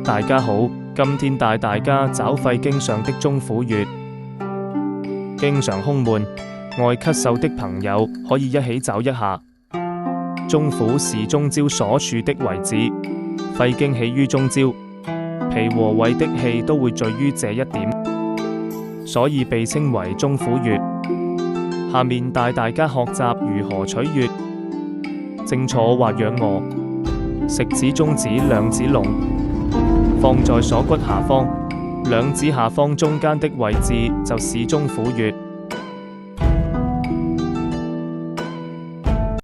大家好，今天帶大家找肺經上的中府穴。經常胸悶、愛咳嗽的朋友可以一起找一下。中府是中焦所處的位置，肺經起於中焦，脾和胃的氣都會聚於這一點，所以被稱為中府穴。下面帶大家學習如何取穴。正坐或仰臥，食指、中指、兩指攏放在鎖骨下方，兩指下方中間的位置就是中府穴。